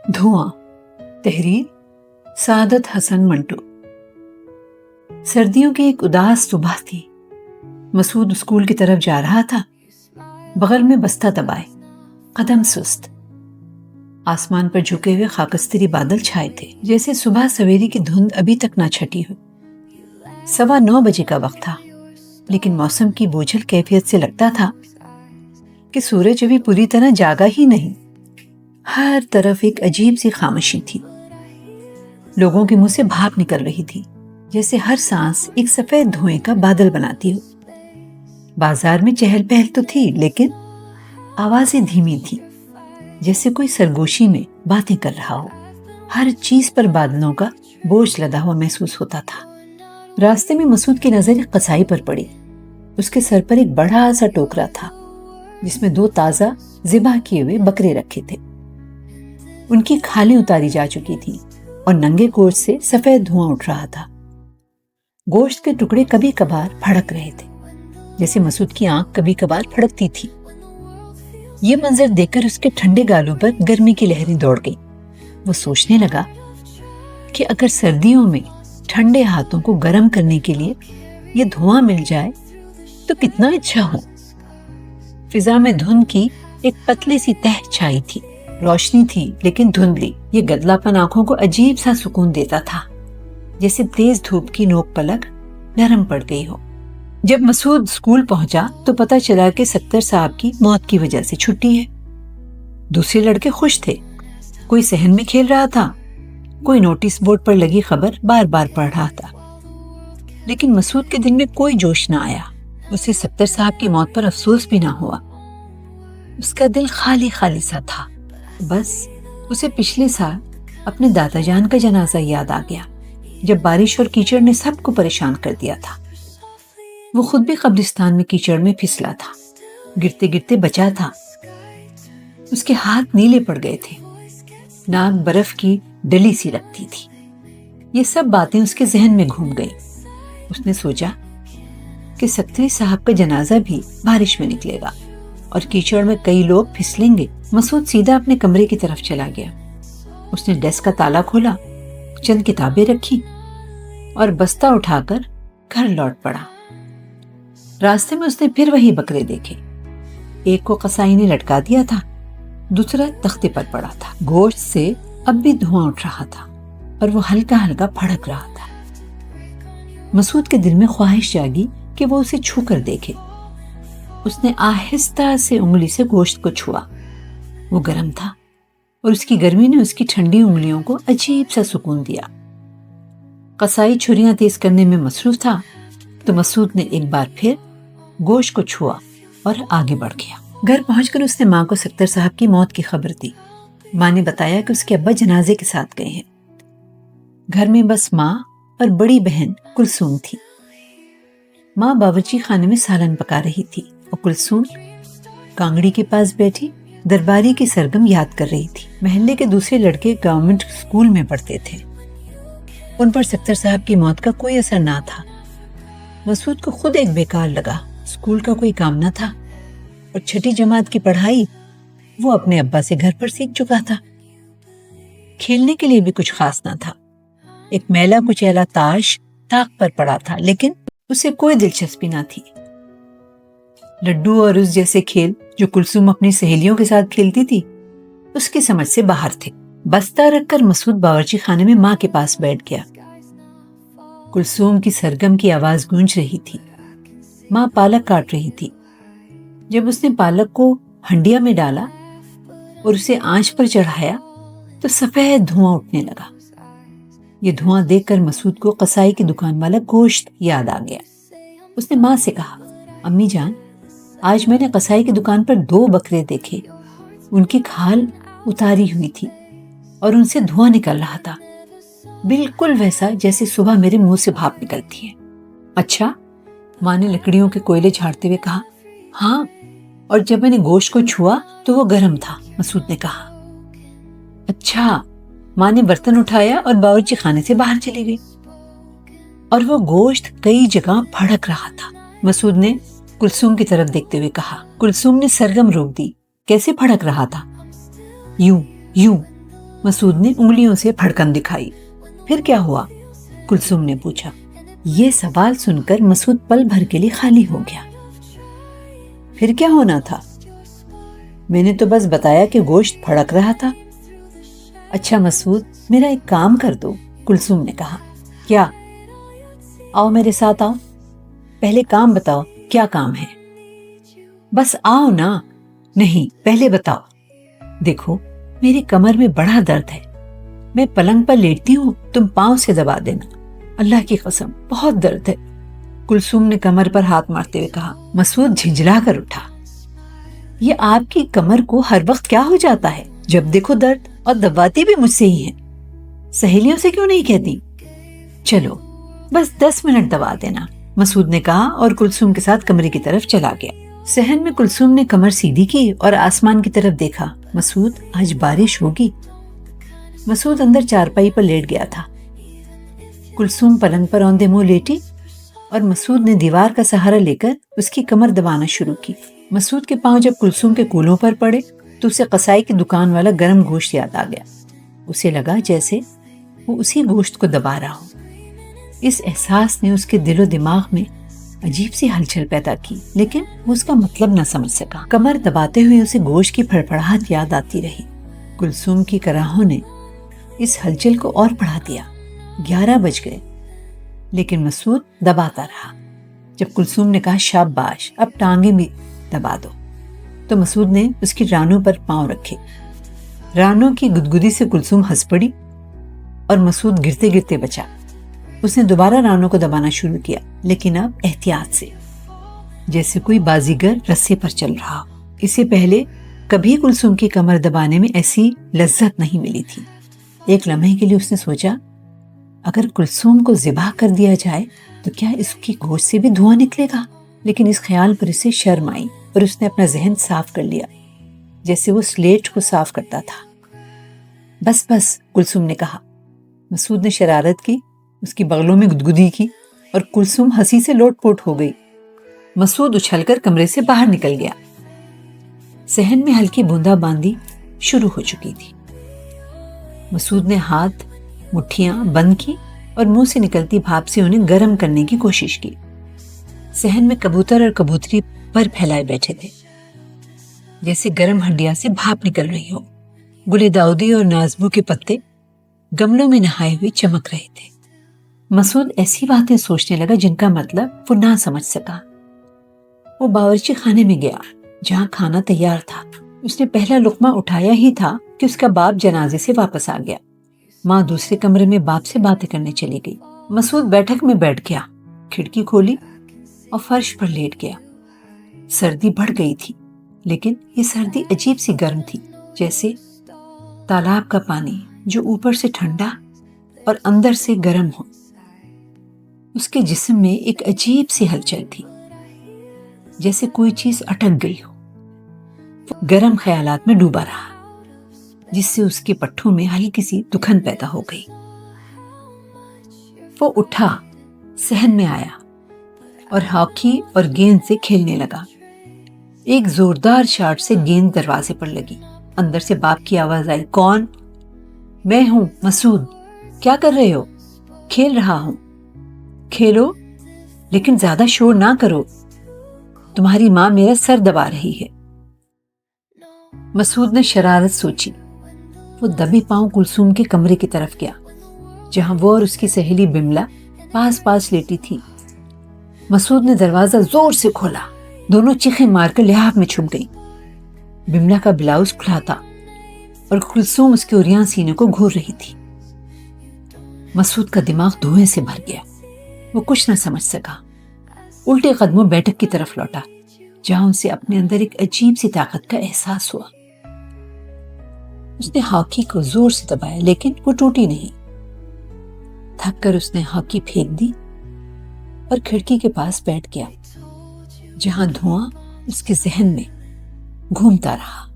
دھواں، تحریر سعادت حسن منٹو۔ سردیوں کی ایک اداس صبح تھی۔ مسعود اسکول کی طرف جا رہا تھا، بغل میں بستہ دبائے، قدم سست۔ آسمان پر جھکے ہوئے خاکستری بادل چھائے تھے، جیسے صبح سویری کی دھند ابھی تک نہ چھٹی ہو۔ 9:15 بجے کا وقت تھا، لیکن موسم کی بوجھل کیفیت سے لگتا تھا کہ سورج ابھی پوری طرح جاگا ہی نہیں۔ ہر طرف ایک عجیب سی خاموشی تھی۔ لوگوں کے منہ سے بھاپ نکل رہی تھی، جیسے ہر سانس ایک سفید دھوئیں کا بادل بناتی ہو۔ بازار میں چہل پہل تو تھی، لیکن آوازیں دھیمی تھی، جیسے کوئی سرگوشی میں باتیں کر رہا ہو۔ ہر چیز پر بادلوں کا بوجھ لدا ہوا محسوس ہوتا تھا۔ راستے میں مسعود کی نظر ایک قصائی پر پڑی۔ اس کے سر پر ایک بڑا سا ٹوکرا تھا، جس میں 2 تازہ ذبح کیے ہوئے بکرے رکھے تھے۔ ان کی کھالیں اتاری جا چکی تھی اور ننگے گوشت سے سفید دھواں اٹھ رہا تھا۔ گوشت کے ٹکڑے کبھی کبھار پھڑک رہے تھے، جیسے مسعود کی آنکھ کبھی کبھار پھڑکتی تھی۔ یہ منظر دیکھ کر اس کے ٹھنڈے گالوں پر گرمی کی لہریں دوڑ گئی۔ وہ سوچنے لگا کہ اگر سردیوں میں ٹھنڈے ہاتھوں کو گرم کرنے کے لیے یہ دھواں مل جائے تو کتنا اچھا ہو۔ فضا میں دھند کی ایک پتلی سی تہ چھائی تھی۔ روشنی تھی لیکن دھندلی۔ یہ گدلا پن آنکھوں کو عجیب سا سکون دیتا تھا، جیسے تیز دھوپ کی نوک پلک نرم پڑ گئی ہو۔ جب مسعود اسکول پہنچا تو پتہ چلا کہ ستر صاحب کی موت کی وجہ سے چھٹی ہے۔ دوسرے لڑکے خوش تھے، کوئی صحن میں کھیل رہا تھا، کوئی نوٹس بورڈ پر لگی خبر بار بار پڑھ رہا تھا۔ لیکن مسعود کے دل میں کوئی جوش نہ آیا۔ اسے ستر صاحب کی موت پر افسوس بھی نہ ہوا۔ اس کا دل خالی خالی سا تھا۔ بس اسے پچھلے سال اپنے دادا جان کا جنازہ یاد آ گیا، جب بارش اور کیچڑ نے سب کو پریشان کر دیا تھا۔ وہ خود بھی قبرستان میں کیچڑ میں پھسلا تھا، گرتے گرتے بچا تھا۔ اس کے ہاتھ نیلے پڑ گئے تھے، ناک برف کی ڈلی سی لگتی تھی۔ یہ سب باتیں اس کے ذہن میں گھوم گئی۔ اس نے سوچا کہ ستری صاحب کا جنازہ بھی بارش میں نکلے گا اور کیچڑ میں کئی لوگ پھسلیں گے۔ مسعود سیدھا اپنے کمرے کی طرف چلا گیا۔ اس نے ڈیسک کا تالا کھولا، چند کتابیں رکھی اور بستہ اٹھا کر گھر لوٹ پڑا۔ راستے میں اس نے پھر وہی بکرے دیکھے۔ ایک کو قصائی نے لٹکا دیا تھا، دوسرا تختے پر پڑا تھا۔ گوشت سے اب بھی دھواں اٹھ رہا تھا اور وہ ہلکا ہلکا پھڑک رہا تھا۔ مسعود کے دل میں خواہش جاگی کہ وہ اسے چھو کر دیکھے۔ اس نے آہستہ سے انگلی سے گوشت کو چھوا۔ وہ گرم تھا اور اس کی گرمی نے اس کی ٹھنڈی انگلیوں کو عجیب سا سکون دیا۔ قصائی چھریاں تیز کرنے میں مصروف تھا تو مسعود نے ایک بار پھر گوشت کو چھوا اور آگے بڑھ گیا۔ گھر پہنچ کر اس نے ماں کو ستر صاحب کی موت کی خبر دی۔ ماں نے بتایا کہ اس کے ابا جنازے کے ساتھ گئے ہیں۔ گھر میں بس ماں اور بڑی بہن کلثوم تھی۔ ماں باورچی خانے میں سالن پکا رہی تھی اور کلثوم کانگڑی کے پاس بیٹھی درباری کی سرگم یاد کر رہی تھی۔ محلے کے دوسرے لڑکے گورنمنٹ اسکول میں پڑھتے تھے، ان پر ستر صاحب کی موت کا کوئی اثر نہ تھا۔ مسعود کو خود ایک بیکار لگا۔ اسکول کا کوئی کام نہ تھا اور چھٹی جماعت کی پڑھائی وہ اپنے ابا سے گھر پر سیکھ چکا تھا۔ کھیلنے کے لیے بھی کچھ خاص نہ تھا۔ ایک میلا کچیلا تاش طاق پر پڑا تھا، لیکن اسے کوئی دلچسپی نہ تھی۔ لڈو اور اس جیسے کھیل جو کلثوم اپنی سہیلیوں کے ساتھ کھیلتی تھی، اس کی سمجھ سے باہر تھے۔ بستہ رکھ کر مسعود باورچی خانے میں ماں کے پاس بیٹھ گیا۔ کلثوم کی سرگم کی آواز گونج رہی تھی۔ ماں پالک کاٹ رہی تھی۔ جب اس نے پالک کو ہنڈیا میں ڈالا اور اسے آنچ پر چڑھایا تو سفید دھواں اٹھنے لگا۔ یہ دھواں دیکھ کر مسعود کو قصائی کی دکان والا گوشت یاد آ گیا۔ اس نے ماں سے کہا، امی جان، آج میں نے قصائی کی دکان پر 2 بکرے دیکھے۔ ان کی کھال اتاری ہوئی تھی اور ان سے دھواں نکل رہا تھا، بالکل ویسا جیسے صبح میرے منہ سے بھاپ نکلتی ہے۔ اچھا؟ ماں نے لکڑیوں کے کوئلے جھاڑتے ہوئے کہا۔ ہاں، اور جب میں نے گوشت کو چھوا تو وہ گرم تھا، مسعود نے کہا۔ اچھا، ماں نے برتن اٹھایا اور باورچی خانے سے باہر چلی گئی۔ اور وہ گوشت کئی جگہ پھڑک رہا تھا، مسعود نے کلثوم کی طرف دیکھتے ہوئے کہا۔ کلثوم نے سرگم روک دی۔ کیسے پھڑک رہا تھا؟ یوں یوں۔ مسعود نے انگلیوں سے پھڑکن دکھائی۔ پھر کیا ہوا؟ کلثوم نے پوچھا۔ یہ سوال سن کر مسعود پل بھر کے لیے خالی ہو گیا۔ پھر کیا ہونا تھا؟ میں نے تو بس بتایا کہ گوشت پھڑک رہا تھا۔ اچھا مسعود، میرا ایک کام کر دو، کلثوم نے کہا۔ کیا؟ آؤ میرے ساتھ آؤ۔ پہلے کام بتاؤ، کیا کام ہے؟ بس آؤ نا۔ نہیں، پہلے بتاؤ۔ دیکھو، میری کمر میں بڑا درد ہے، میں پلنگ پر لیٹتی ہوں، تم پاؤں سے دبا دینا، اللہ کی قسم بہت درد ہے، کلثوم نے کمر پر ہاتھ مارتے ہوئے کہا۔ مسعود جھنجھلا کر اٹھا۔ یہ آپ کی کمر کو ہر وقت کیا ہو جاتا ہے؟ جب دیکھو درد، اور دباتی بھی مجھ سے ہی ہیں، سہیلیوں سے کیوں نہیں کہتی؟ چلو بس 10 منٹ دبا دینا، مسعود نے کہا اور کلثوم کے ساتھ کمرے کی طرف چلا گیا۔ صحن میں کلثوم نے کمر سیدھی کی اور آسمان کی طرف دیکھا۔ مسعود، آج بارش ہوگی۔ مسعود اندر چارپائی پر لیٹ گیا تھا۔ کلثوم پلنگ پر اوندے منہ لیٹی اور مسعود نے دیوار کا سہارا لے کر اس کی کمر دبانا شروع کی۔ مسعود کے پاؤں جب کلثوم کے کولوں پر پڑے تو اسے قصائی کی دکان والا گرم گوشت یاد آ گیا۔ اسے لگا جیسے وہ اسی گوشت کو دبا رہا ہو۔ اس احساس نے اس کے دل و دماغ میں عجیب سی ہلچل پیدا کی، لیکن وہ اس کا مطلب نہ سمجھ سکا۔ کمر دباتے ہوئے اسے گوشت کی پھڑپڑاہٹ یاد آتی رہی۔ کلثوم کی کراہوں نے اس ہلچل کو اور بڑھا دیا۔ 11 بج گئے، لیکن مسعود دباتا رہا۔ جب کلثوم نے کہا شاباش، اب ٹانگیں بھی دبا دو، تو مسعود نے اس کی رانوں پر پاؤں رکھے۔ رانوں کی گدگدی سے کلثوم ہنس پڑی اور مسعود گرتے گرتے بچا۔ اس نے دوبارہ رانوں کو دبانا شروع کیا، لیکن اب احتیاط سے، جیسے کوئی بازیگر رسے پر چل رہا ہو۔ اسے پہلے کبھی کلثوم کی کمر دبانے میں ایسی لذت نہیں ملی تھی۔ ایک لمحے کے لیے اس نے سوچا، اگر کلثوم کو ذبح کر دیا جائے تو کیا اس کی گوشت سے بھی دھواں نکلے گا؟ لیکن اس خیال پر اسے شرم آئی اور اس نے اپنا ذہن صاف کر لیا، جیسے وہ سلیٹ کو صاف کرتا تھا۔ بس بس، کلثوم نے کہا۔ مسعود نے شرارت کی، اس کی بغلوں میں گدگدی کی اور کلثوم ہنسی سے لوٹ پوٹ ہو گئی۔ مسعود اچھل کر کمرے سے باہر نکل گیا۔ صحن میں ہلکی بوندا باندی شروع ہو چکی تھی۔ مسعود نے ہاتھ مٹھیاں بند کی اور منہ سے نکلتی بھاپ سے انہیں گرم کرنے کی کوشش کی۔ صحن میں کبوتر اور کبوتری پر پھیلائے بیٹھے تھے، جیسے گرم ہنڈیا سے بھاپ نکل رہی ہو۔ گل داؤدی اور نازبو کے پتے گملوں میں نہائے ہوئے چمک رہے تھے۔ مسعود ایسی باتیں سوچنے لگا جن کا مطلب وہ نہ سمجھ سکا۔ وہ باورچی خانے میں گیا جہاں کھانا تیار تھا۔ اس نے پہلا لقمہ اٹھایا ہی تھا کہ اس کا باپ جنازے سے واپس آ گیا۔ ماں دوسرے کمرے میں باپ سے باتیں کرنے چلی گئی۔ مسعود بیٹھک میں بیٹھ گیا، کھڑکی کھولی اور فرش پر لیٹ گیا۔ سردی بڑھ گئی تھی، لیکن یہ سردی عجیب سی گرم تھی، جیسے تالاب کا پانی جو اوپر سے ٹھنڈا اور اندر سے گرم ہو۔ اس کے جسم میں ایک عجیب سی ہلچل تھی، جیسے کوئی چیز اٹک گئی ہو۔ وہ گرم خیالات میں ڈوبا رہا، جس سے اس کے پٹھوں میں ہلکی سی دکھن پیدا ہو گئی۔ وہ اٹھا، صحن میں آیا اور ہاکی اور گیند سے کھیلنے لگا۔ ایک زوردار شاٹ سے گیند دروازے پر لگی۔ اندر سے باپ کی آواز آئی، کون؟ میں ہوں، مسعود۔ کیا کر رہے ہو؟ کھیل رہا ہوں۔ کھیلو، لیکن زیادہ شور نہ کرو، تمہاری ماں میرا سر دبا رہی ہے۔ مسعود نے شرارت سوچی۔ وہ دبے پاؤں کلثوم کے کمرے کی طرف گیا، جہاں وہ اور اس کی سہیلی بملا پاس پاس لیٹی تھی۔ مسعود نے دروازہ زور سے کھولا، دونوں چیخیں مار کر لحاف میں چھپ گئیں۔ بملا کا بلاؤز کھلا تھا اور کلثوم اس کے عریاں سینے کو گھور رہی تھی۔ مسعود کا دماغ دھوئیں سے بھر گیا، وہ کچھ نہ سمجھ سکا۔ الٹے قدموں بیٹھک کی طرف لوٹا، جہاں اسے اپنے اندر ایک عجیب سی طاقت کا احساس ہوا۔ اس نے ہاکی کو زور سے دبایا، لیکن وہ ٹوٹی نہیں۔ تھک کر اس نے ہاکی پھینک دی اور کھڑکی کے پاس بیٹھ گیا، جہاں دھواں اس کے ذہن میں گھومتا رہا۔